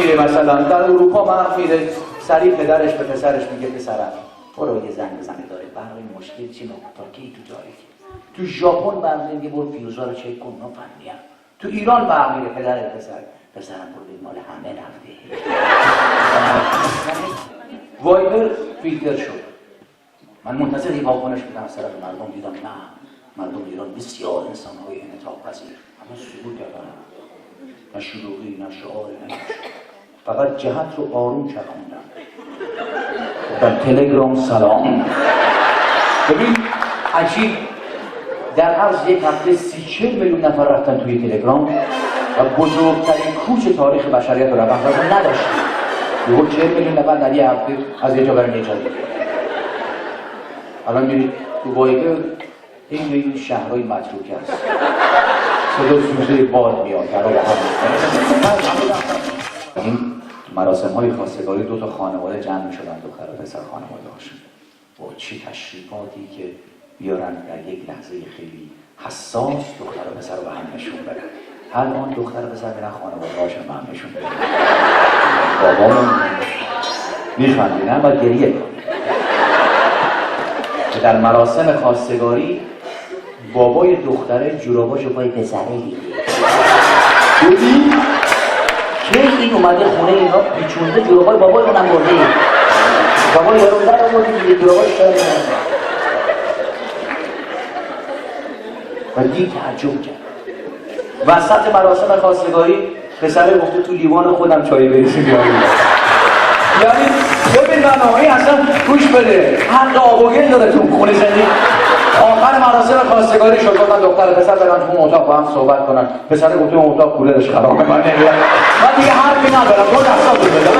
میره مثلا در اروپا مرد میره سریع پدرش به پسرش میگه پسرم برو یه زنگ بزنه داره برای این مشکل چی نقطه کی تو جایی تو ژاپن برق میگه برو فیوزا رو چک کن فنیه تو ایران برق میره پدر پسرم برو مال همه رفته وایبر فیلتر شد من منتظر یه واکنش بودم از طرف مردم دیدم نه مردم ایران بسیار انسان‌های انعطاف پذیر اما سکوت کردن نه شلوغی نه شعاری نه فقط جهت رو آروم چرخوندم در تلگرام سلام ببین عجیب در عرض یک هفته 30-40 میلیون نفر رفتن توی تلگرام و بزرگترین کوچ تاریخ بشریت رو رفتن نداشتیم یهو 40 میلیون نفر در یه هفته از یه جا برای یه جا دیگه الان میرید تو وایبر این شهرهای متروکه است صدا سوزه باد میاد در این مراسم های خواستگاری دو تا خانواده جمع می شدن دختر و پسر خانواده هاشون با چه تشریفاتی که بیارن در یک لحظه خیلی حساس دختر و پسر رو به هم نشون بدن الان دختر و پسر میرن خانواده هاشون به هم نشون بدن بابامون میخندینن و گریه کنن در مراسم خواستگاری بابای دختره جوراباشو پای پسره دیگه دیدی؟ که این اومده خونه اینا پیچونده جورابای بابای اونم برده بابای یارو در آورده دیگه جوراباش شده و دیگه تعجب کرد وسط مراسم خواستگاری پسره گفته تو لیوان خودم چای بریزی بیاریم یعنی ببین برنامه‌ای اصلا گوش بده حق آب و گل داره تو خونه زندگی آخر مراسم خواستگاری شد گفتن دختر پسر برن تو اتاق با هم صحبت کنن پسر گفت اون اتاق کولرش خرابه من نمیرم من دیگه حرفی ندارم تو دستا بود بده